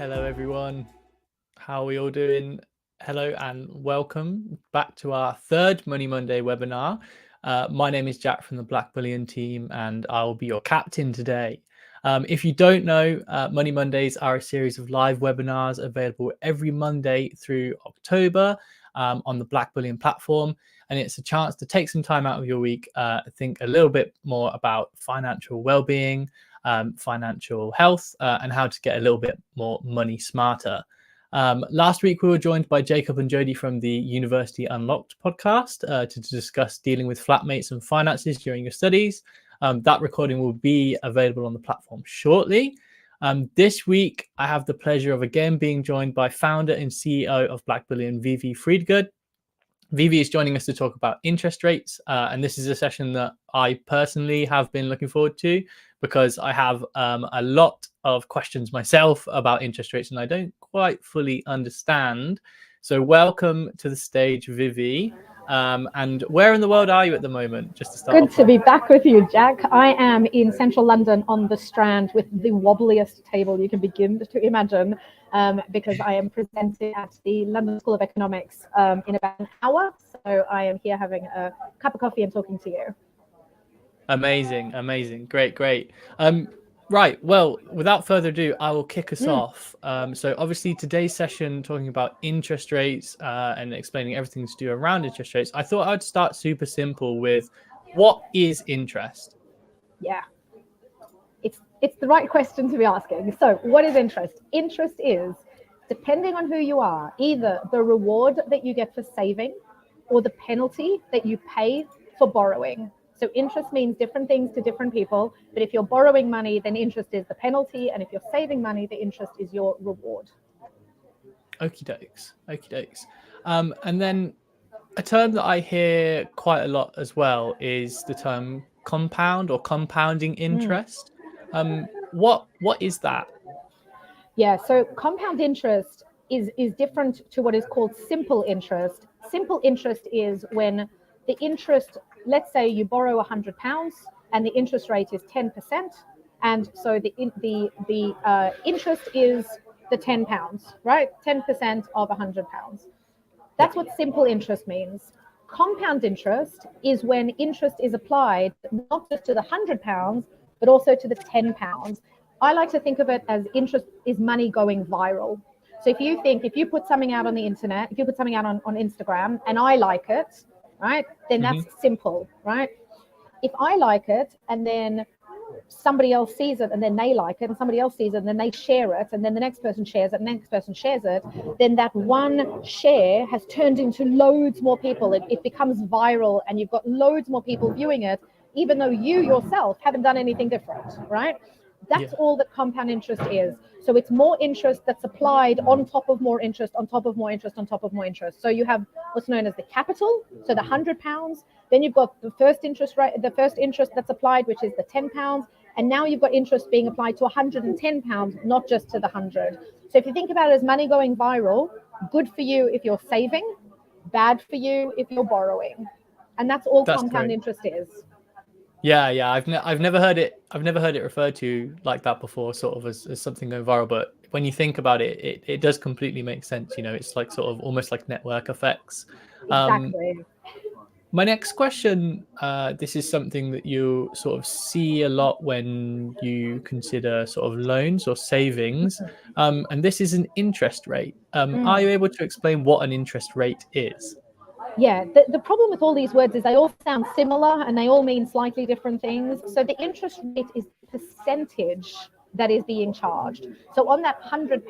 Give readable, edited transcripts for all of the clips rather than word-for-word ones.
Hello, everyone. How are we all doing? Hello, and welcome back to our third Money Monday webinar. My name is Jack from the Blackbullion team, and I'll be your captain today. If you don't know, Money Mondays are a series of live webinars available every Monday through October on the Blackbullion platform. And it's a chance to take some time out of your week, think a little bit more about financial well-being, financial health, and how to get a little bit more money smarter. Last week, we were joined by Jacob and Jody from the University Unlocked podcast to discuss dealing with flatmates and finances during your studies. That recording will be available on the platform shortly. This week, I have the pleasure of again being joined by founder and CEO of Blackbullion, Vivi Friedgood. Vivi is joining us to talk about interest rates, and this is a session that I personally have been looking forward to because I have a lot of questions myself about interest rates and I don't quite fully understand. So welcome to the stage, Vivi. And where in the world are you at the moment, just to start Good to be back with you, Jack. I am in central London on the Strand with the wobbliest table you can begin to imagine, because I am presenting at the London School of Economics in about an hour. So I am here having a cup of coffee and talking to you. Amazing. Great. Right. Well, without further ado, I will kick us off. So obviously today's session talking about interest rates and explaining everything to do around interest rates. I thought I'd start super simple with what is interest? Yeah, it's the right question to be asking. So what is interest? Interest is, depending on who you are, either the reward that you get for saving or the penalty that you pay for borrowing. So interest means different things to different people, but if you're borrowing money, then interest is the penalty, and if you're saving money, the interest is your reward. Okie dokes. And then a term that I hear quite a lot as well is the term compound or compounding interest. What is that? Yeah, so compound interest is different to what is called simple interest. Simple interest is when the interest, let's say you borrow £100 and the interest rate is 10%, and so the interest is the £10, right? 10% of £100. That's what simple interest means. Compound interest is when interest is applied not just to the £100, but also to the £10. I like to think of it as interest is money going viral. So if you put something out on the internet, if you put something out on Instagram and I like it, right, then that's simple, right? If I like it and then somebody else sees it and then they like it and somebody else sees it and then they share it and then the next person shares it and the next person shares it, then that one share has turned into loads more people. It becomes viral and you've got loads more people viewing it, even though you yourself haven't done anything different, right? That's all that compound interest is. So it's more interest that's applied on top of more interest, on top of more interest, on top of more interest. So you have what's known as the capital, so the £100. Then you've got the first interest rate, the first interest that's applied, which is the £10. And now you've got interest being applied to £110, not just to the 100. So if you think about it as money going viral, good for you if you're saving, bad for you if you're borrowing. And that's all compound interest is. Yeah. I've never heard it. I've never heard it referred to like that before, sort of as something going viral. But when you think about it, it does completely make sense. You know, it's like sort of almost like network effects. Exactly. My next question, this is something that you sort of see a lot when you consider sort of loans or savings, and this is an interest rate. Are you able to explain what an interest rate is? Yeah, the problem with all these words is they all sound similar and they all mean slightly different things. So the interest rate is the percentage that is being charged. So on that £100,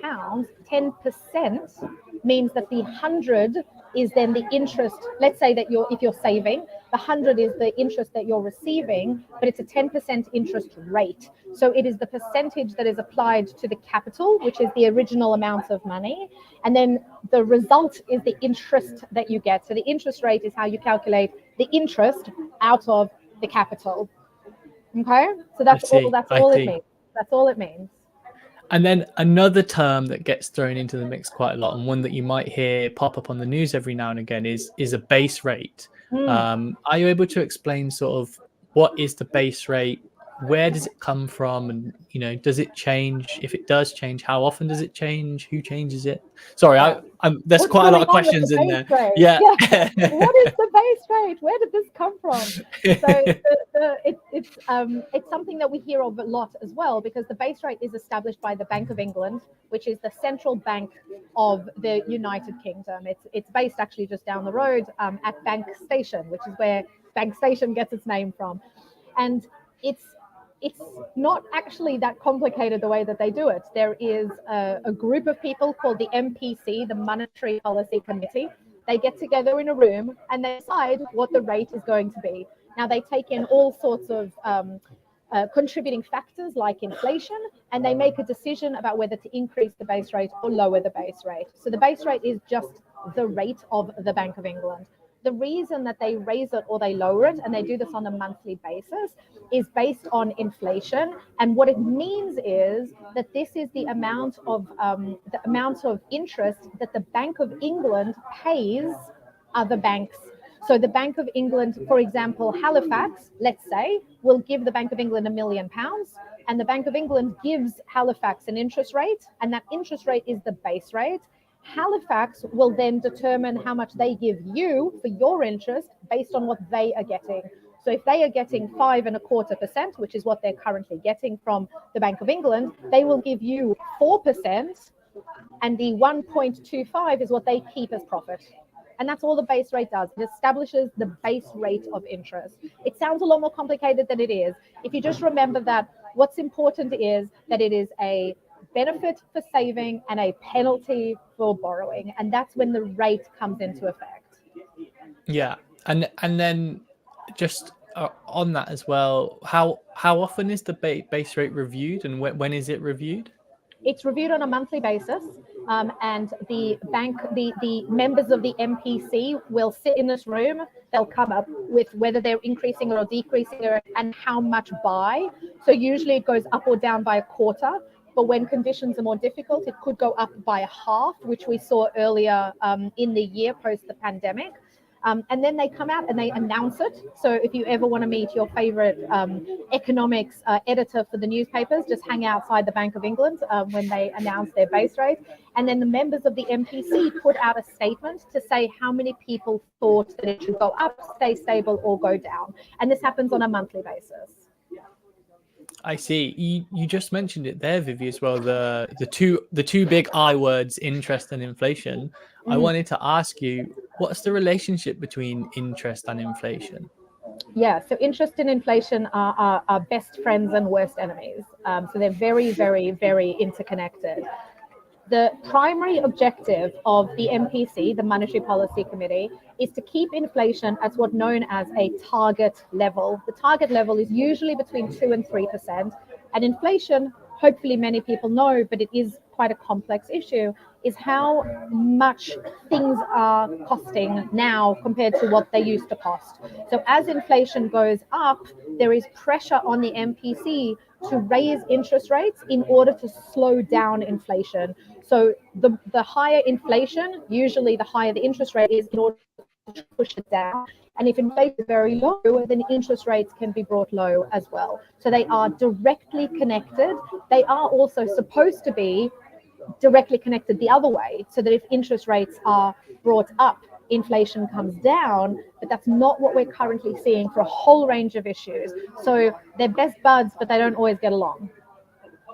10% means that the 100 is then the interest. Let's say that if you're saving, the 100 is the interest that you're receiving, but it's a 10% interest rate. So it is the percentage that is applied to the capital, which is the original amount of money. And then the result is the interest that you get. So the interest rate is how you calculate the interest out of the capital. Okay? So that's all it means. That's all it means. And then another term that gets thrown into the mix quite a lot, and one that you might hear pop up on the news every now and again, is a base rate. Are you able to explain sort of what is the base rate? where does it come from, and does it change? If it does change, how often does it change? Who changes it? Sorry, there's What's quite a lot going of on with questions the in base there. rate? Yeah. What is the base rate? Where did this come from? So it's something that we hear of a lot as well, because the base rate is established by the Bank of England, which is the central bank of the United Kingdom. It's based actually just down the road at Bank Station, which is where Bank Station gets its name from. And it's not actually that complicated the way that they do it. There is a group of people called the MPC, the Monetary Policy Committee. They get together in a room and they decide what the rate is going to be. Now, they take in all sorts of contributing factors like inflation, and they make a decision about whether to increase the base rate or lower the base rate. So the base rate is just the rate of the Bank of England. The reason that they raise it or they lower it, and they do this on a monthly basis, is based on inflation. And what it means is that this is the amount of interest that the Bank of England pays other banks. So the Bank of England, for example, Halifax, let's say, will give the Bank of England £1 million, and the Bank of England gives Halifax an interest rate, and that interest rate is the base rate. Halifax will then determine how much they give you for your interest based on what they are getting. So if they are getting 5.25%, which is what they're currently getting from the Bank of England, they will give you 4%, and the 1.25 is what they keep as profit. And that's all the base rate does. It establishes the base rate of interest. It sounds a lot more complicated than it is. If you just remember that what's important is that it is a benefit for saving and a penalty for borrowing, and that's when the rate comes into effect. Yeah, and then just on that as well, how often is the base rate reviewed, and when is it reviewed? It's reviewed on a monthly basis, and the members of the MPC will sit in this room. They'll come up with whether they're increasing or decreasing it and how much by. So usually it goes up or down by a quarter. But when conditions are more difficult, it could go up by a half, which we saw earlier in the year post the pandemic. And then they come out and they announce it. So if you ever want to meet your favorite economics editor for the newspapers, just hang outside the Bank of England when they announce their base rate. And then the members of the MPC put out a statement to say how many people thought that it should go up, stay stable, or go down. And this happens on a monthly basis. I see. You just mentioned it there, Vivi, as well. The two big I words, interest and inflation. I wanted to ask you, what's the relationship between interest and inflation? Yeah, so interest and inflation are best friends and worst enemies. So they're very, very, very interconnected. The primary objective of the MPC, the Monetary Policy Committee, is to keep inflation at what's known as a target level. The target level is usually between 2 and 3%. And inflation, hopefully many people know, but it is quite a complex issue, is how much things are costing now compared to what they used to cost. So as inflation goes up, there is pressure on the MPC to raise interest rates in order to slow down inflation. So the higher inflation, usually the higher the interest rate is in order to push it down. And if inflation is very low, then interest rates can be brought low as well. So they are directly connected. They are also supposed to be directly connected the other way, so that if interest rates are brought up, inflation comes down, but that's not what we're currently seeing for a whole range of issues. So they're best buds, but they don't always get along.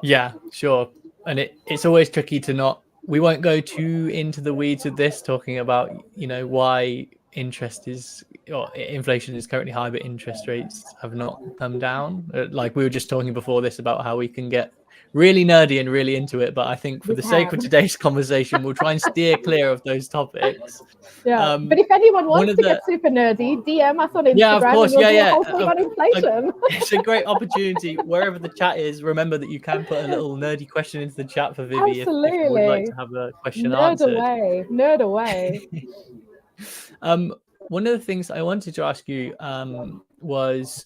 Yeah, sure. And it's always tricky to not, we won't go too into the weeds with this, talking about, why interest is, or inflation is currently high, but interest rates have not come down. Like we were just talking before this about how we can get really nerdy and really into it. But I think for the sake of today's conversation, we'll try and steer clear of those topics. Yeah, but if anyone wants to get super nerdy, DM us on Instagram. Yeah, of course. And we'll do a whole thing on inflation. It's a great opportunity. Wherever the chat is, remember that you can put a little nerdy question into the chat for Vivi if you would like to have a question answered. Nerd away. One of the things I wanted to ask you was,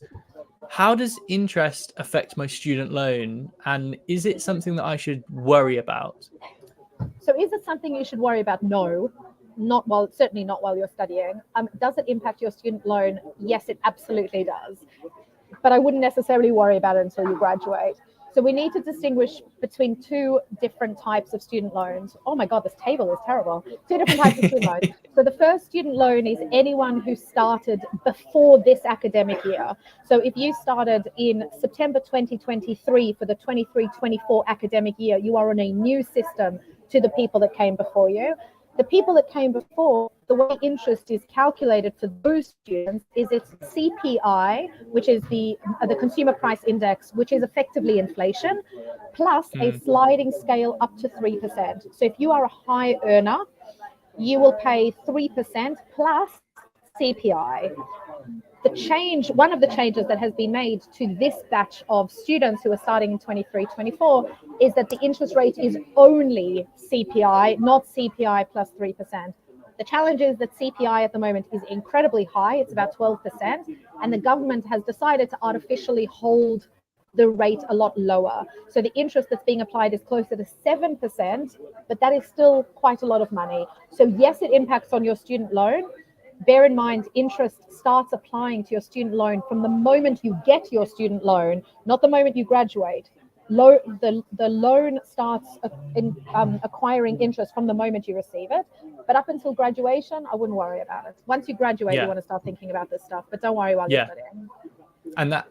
how does interest affect my student loan, and is it something that I should worry about? So is it something you should worry about? No, certainly not while you're studying. Does it impact your student loan? Yes, it absolutely does. but I wouldn't necessarily worry about it until you graduate. So we need to distinguish between two different types of student loans. Oh my God, this table is terrible. Two different types of student loans. So the first student loan is anyone who started before this academic year. So if you started in September 2023 for the 23-24 academic year, you are on a new system to the people that came before you. The people that came before, the way interest is calculated for those students is it's CPI, which is the consumer price index, which is effectively inflation, plus a sliding scale up to 3%. So if you are a high earner, you will pay 3% plus CPI. One of the changes that has been made to this batch of students who are starting in 23-24 is that the interest rate is only CPI, not CPI plus 3%. The challenge is that CPI at the moment is incredibly high. It's about 12%, and the government has decided to artificially hold the rate a lot lower. So the interest that's being applied is closer to 7%, but that is still quite a lot of money. So yes, it impacts on your student loan. Bear in mind, interest starts applying to your student loan from the moment you get your student loan, not the moment you graduate. The loan starts acquiring interest from the moment you receive it. But up until graduation, I wouldn't worry about it. Once you graduate, you want to start thinking about this stuff, but don't worry while you're studying.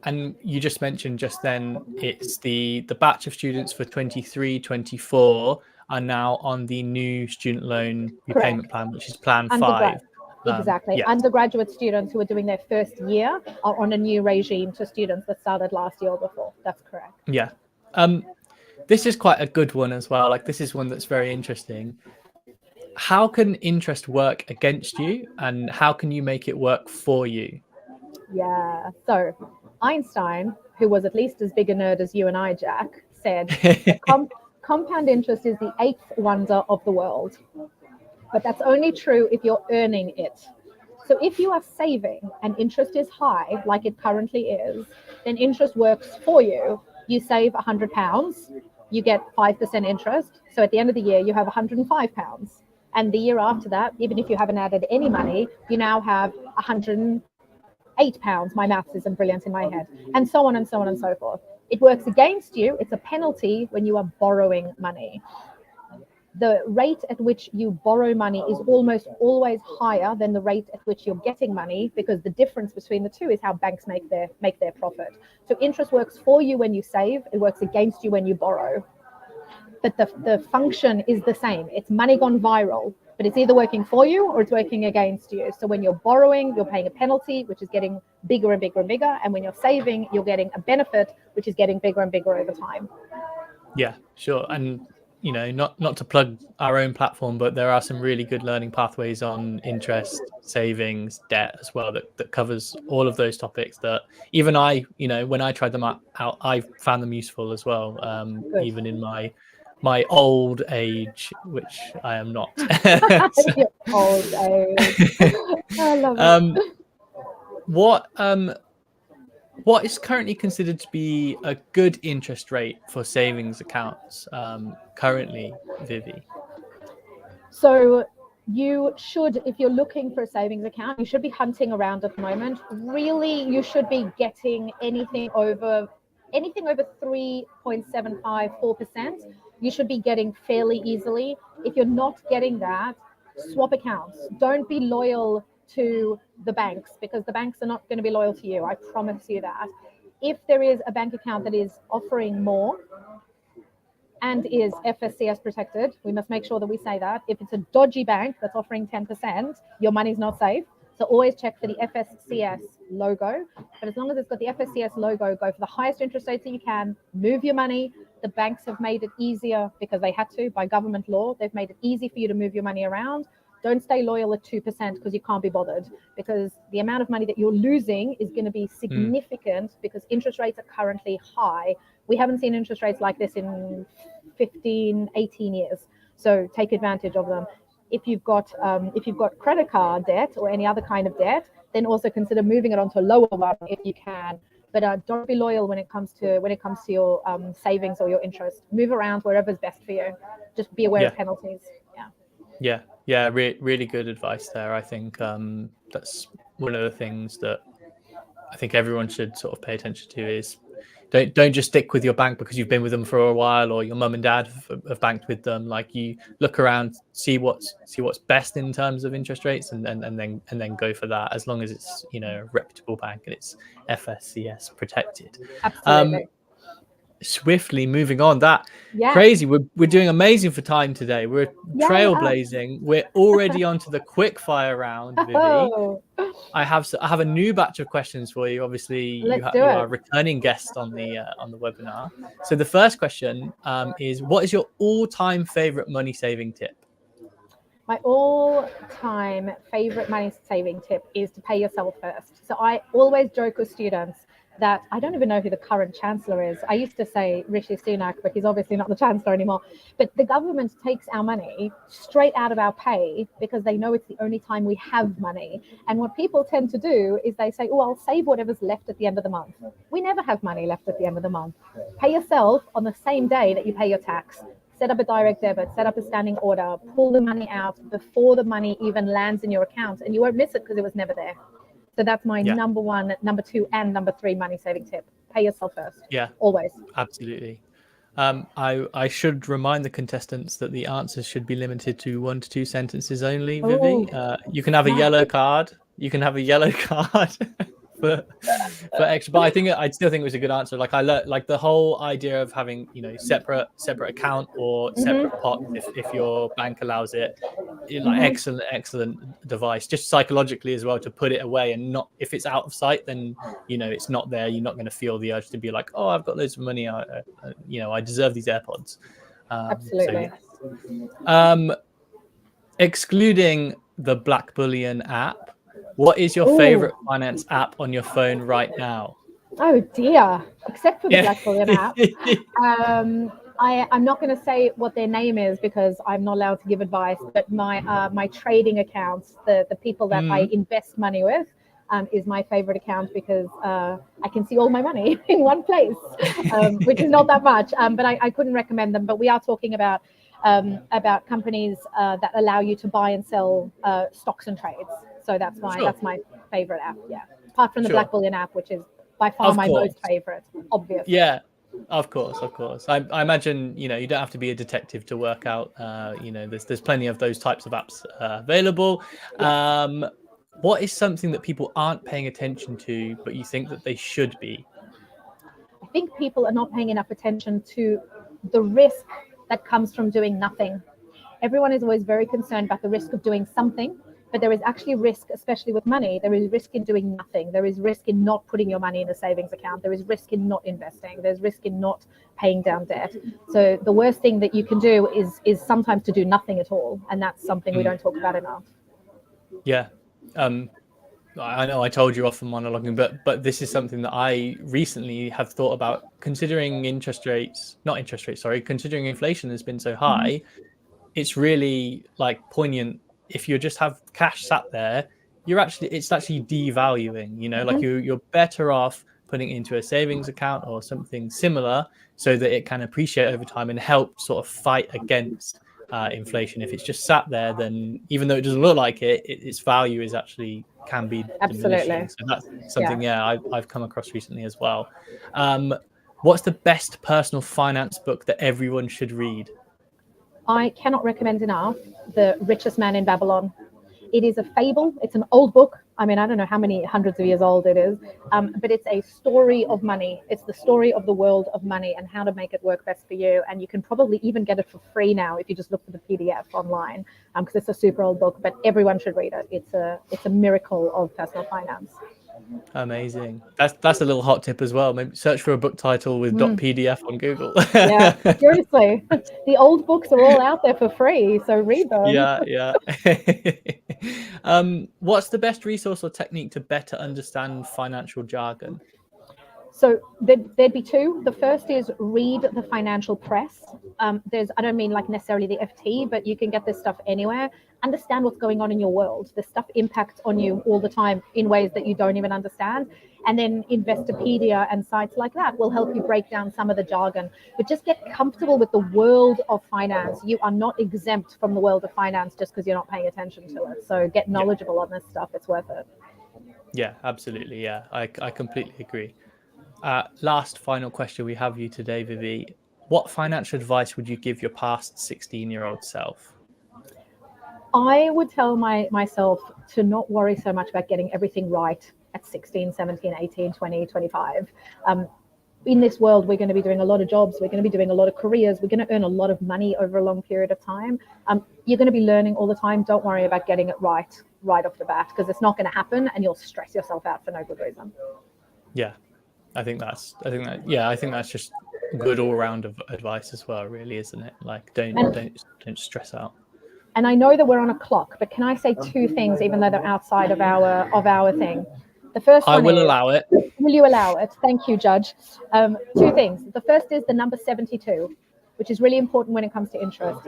And you just mentioned just then, it's the batch of students for 23-24 are now on the new student loan repayment plan, which is Plan 5. Exactly. Yes. Undergraduate students who are doing their first year are on a new regime to students that started last year or before. That's correct. Yeah. This is quite a good one as well. Like, this is one that's very interesting. How can interest work against you, and how can you make it work for you? Yeah. So Einstein, who was at least as big a nerd as you and I, Jack, said that compound interest is the eighth wonder of the world. But that's only true if you're earning it. So if you are saving and interest is high, like it currently is, then interest works for you. You save £100, you get 5% interest. So at the end of the year, you have £105. And the year after that, even if you haven't added any money, you now have £108. My maths isn't brilliant in my head. And so on and so on and so forth. It works against you. It's a penalty when you are borrowing money. The rate at which you borrow money is almost always higher than the rate at which you're getting money, because the difference between the two is how banks make their profit. So interest works for you when you save, it works against you when you borrow. But the function is the same. It's money gone viral, but it's either working for you or it's working against you. So when you're borrowing, you're paying a penalty, which is getting bigger and bigger and bigger. And when you're saving, you're getting a benefit, which is getting bigger and bigger over time. Yeah, sure. And you know, not to plug our own platform, but there are some really good learning pathways on interest, savings, debt as well, that covers all of those topics that even I, you know, when I tried them out, I found them useful as well, even in my old age, which I am not. So, old age. I love it. What is currently considered to be a good interest rate for savings accounts currently, Vivi? So you should, if you're looking for a savings account, you should be hunting around at the moment. Really, you should be getting anything over 3.75, 4%. You should be getting fairly easily. If you're not getting that, swap accounts. Don't be loyal to the banks, because the banks are not going to be loyal to you. I promise you that. If there is a bank account that is offering more and is FSCS protected, we must make sure that we say that. If it's a dodgy bank that's offering 10%, your money's not safe. So always check for the FSCS logo. But as long as it's got the FSCS logo, go for the highest interest rates that you can, move your money. The banks have made it easier because they had to by government law. They've made it easy for you to move your money around. Don't stay loyal at 2% because you can't be bothered, because the amount of money that you're losing is going to be significant because interest rates are currently high. We haven't seen interest rates like this in 15, 18 years. So take advantage of them. If you've got credit card debt or any other kind of debt, then also consider moving it onto a lower one if you can. But don't be loyal when it comes to your savings or your interest. Move around wherever's best for you. Just be aware of penalties. Yeah, really good advice there. I think that's one of the things that I think everyone should sort of pay attention to is don't just stick with your bank because you've been with them for a while or your mum and dad have banked with them. Like, you look around, see what's best in terms of interest rates, and then go for that, as long as it's, you know, a reputable bank and it's FSCS protected. Absolutely. Swiftly moving on, that Yeah. crazy, we're doing amazing for time today. We're Yeah, trailblazing. We're already onto the quick fire round, Vivi. Oh, I have a new batch of questions for you. Obviously, you let's do you it. are a returning guest on the webinar. So the first question is, what is your all-time favorite money saving tip? My all-time favorite money saving tip is to pay yourself first. So I always joke with students that I don't even know who the current chancellor is. I used to say Rishi Sunak, but he's obviously not the chancellor anymore. But the government takes our money straight out of our pay because they know it's the only time we have money. And what people tend to do is they say, oh, I'll save whatever's left at the end of the month. We never have money left at the end of the month. Pay yourself on the same day that you pay your tax. Set up a direct debit, set up a standing order, pull the money out before the money even lands in your account, and you won't miss it because it was never there. So that's my number one, number two, and number three money saving tip. Pay yourself first. Yeah, always. Absolutely. I should remind the contestants that the answers should be limited to 1 to 2 sentences only, Vivi. You can have a yellow card. You can have a yellow card for extra, but I still think it was a good answer. Like, I learned, like, the whole idea of having, you know, separate account or separate pot if your bank allows it. Like, excellent device, just psychologically as well, to put it away, and not, if it's out of sight, then, you know, it's not there. You're not going to feel the urge to be like, oh, I've got loads of money, you know, I deserve these AirPods. Absolutely. So, excluding the Blackbullion app, what is your favorite finance app on your phone right now? Oh dear, except for the Blackbullion app. I'm not going to say what their name is because I'm not allowed to give advice, but my trading accounts, the people that I invest money with, is my favorite account because I can see all my money in one place, which is not that much, but I couldn't recommend them. But we are talking about companies that allow you to buy and sell stocks and trades. So that's my favorite app. Yeah, apart from the Blackbullion app, which is by far my most favorite, obviously. Yeah, of course. I imagine, you know, you don't have to be a detective to work out. You know, there's plenty of those types of apps available. What is something that people aren't paying attention to, but you think that they should be? I think people are not paying enough attention to the risk that comes from doing nothing. Everyone is always very concerned about the risk of doing something, but there is actually risk, especially with money. There is risk in doing nothing. There is risk in not putting your money in a savings account. There is risk in not investing. There's risk in not paying down debt. So the worst thing that you can do is sometimes to do nothing at all, and that's something we don't talk about enough. Yeah. I know I told you off for monologuing, but this is something that I recently have thought about, considering considering inflation has been so high. It's really, like, poignant. If you just have cash sat there, it's actually devaluing, you know, like you're better off putting it into a savings account or something similar so that it can appreciate over time and help sort of fight against inflation. If it's just sat there, then even though it doesn't look like it, its value can be diminishing. So that's something I've come across recently as well. What's the best personal finance book that everyone should read? I cannot recommend enough The Richest Man in Babylon. It is a fable. It's an old book. I mean, I don't know how many hundreds of years old it is, but it's a story of money. It's the story of the world of money and how to make it work best for you. And you can probably even get it for free now if you just look for the PDF online, because it's a super old book, but everyone should read it. It's a miracle of personal finance. Amazing. That's a little hot tip as well. Maybe search for a book title with .pdf on Google. Yeah, seriously. The old books are all out there for free, so read them. Yeah. What's the best resource or technique to better understand financial jargon? So there'd be two. The first is read the financial press. I don't mean like necessarily the FT, but you can get this stuff anywhere. Understand what's going on in your world. This stuff impacts on you all the time in ways that you don't even understand. And then Investopedia and sites like that will help you break down some of the jargon. But just get comfortable with the world of finance. You are not exempt from the world of finance just because you're not paying attention to it. So get knowledgeable on this stuff. It's worth it. Yeah, absolutely. Yeah, I completely agree. Last final question we have you today, Vivi. What financial advice would you give your past 16-year-old self? I would tell myself to not worry so much about getting everything right at 16, 17, 18, 20, 25. In this world, we're going to be doing a lot of jobs, we're going to be doing a lot of careers, we're going to earn a lot of money over a long period of time. You're going to be learning all the time. Don't worry about getting it right off the bat, because it's not going to happen and you'll stress yourself out for no good reason. Yeah, I think that's just good all round of advice as well, really, isn't it? Like don't stress out. And I know that we're on a clock, but can I say two things, even though they're outside of our thing? The first I one will is, allow it. will you allow it? Thank you, Judge. Two things. The first is the number 72, which is really important when it comes to interest.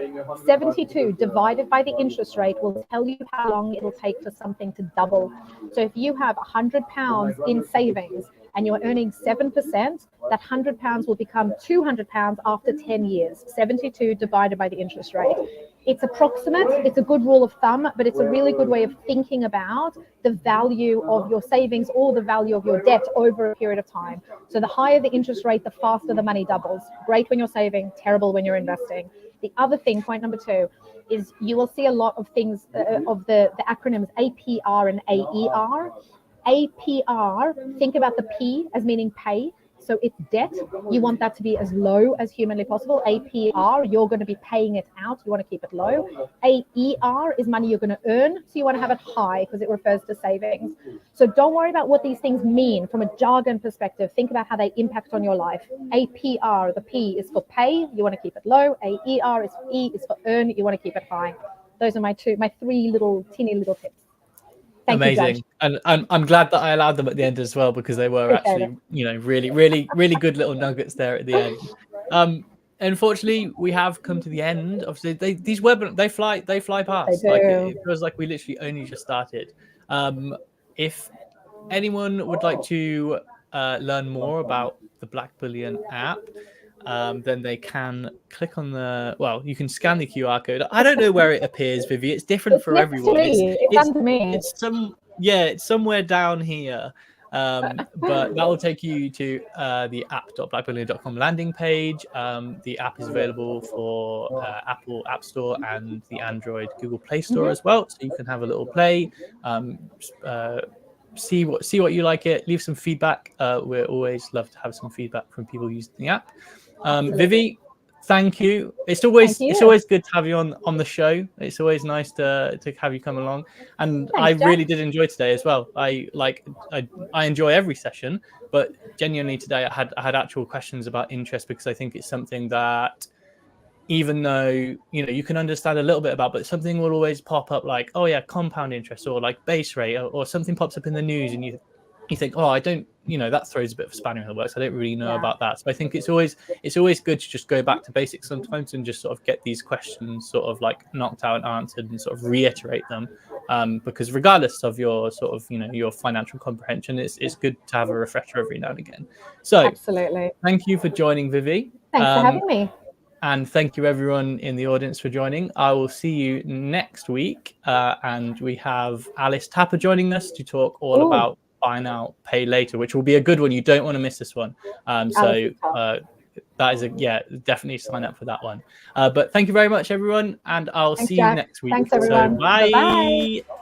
72 divided by the interest rate will tell you how long it will take for something to double. So if you have £100 in savings and you're earning 7%, that £100 will become £200 after 10 years. 72 divided by the interest rate. It's approximate, it's a good rule of thumb, but it's a really good way of thinking about the value of your savings or the value of your debt over a period of time. So the higher the interest rate, the faster the money doubles. Great when you're saving, terrible when you're investing. The other thing, point number two, is you will see a lot of things of the acronyms APR and AER. APR, think about the P as meaning pay. So it's debt. You want that to be as low as humanly possible. APR, you're going to be paying it out. You want to keep it low. AER is money you're going to earn. So you want to have it high because it refers to savings. So don't worry about what these things mean from a jargon perspective. Think about how they impact on your life. APR, the P is for pay. You want to keep it low. AER is for earn. You want to keep it high. Those are my three little teeny little tips. Thank Amazing. you, And I'm glad that I allowed them at the end as well, because they were Appreciate actually, really good little nuggets there at the end. Unfortunately, we have come to the end. Obviously, these webinars they fly past. They Like do. it feels like we literally only just started. If anyone would like to learn more about the Blackbullion app, then they can click on you can scan the QR code. I don't know where it appears, Vivi. It's different It's for next to everyone. me. It's under me. It's somewhere down here. But that will take you to the app.blackbullion.com landing page. The app is available for Apple App Store and the Android Google Play Store as well, so you can have a little play. See what you like it. Leave some feedback. We're always love to have some feedback from people using the app. Vivi, thank you. It's always good to have you on the show. It's always nice to have you come along, and Thanks, I really Jack. did enjoy today as well. I enjoy every session, but genuinely today I had actual questions about interest, because I think it's something that, even though you can understand a little bit about, but something will always pop up, like, oh yeah, compound interest, or like base rate, or something pops up in the news, and you think, oh, I don't, that throws a bit of a spanner in the works. I don't really know about that. So I think it's always good to just go back to basics sometimes and just sort of get these questions sort of like knocked out and answered, and sort of reiterate them. Because regardless of your sort of your financial comprehension, it's good to have a refresher every now and again. So Absolutely. thank you for joining, Vivi. Thanks for having me. And thank you everyone in the audience for joining. I will see you next week. And we have Alice Tapper joining us to talk all about buy now, pay later, which will be a good one. You don't want to miss this one. That is definitely sign up for that one. But thank you very much, everyone. And I'll see you next week. Thanks, everyone. So bye. Bye-bye.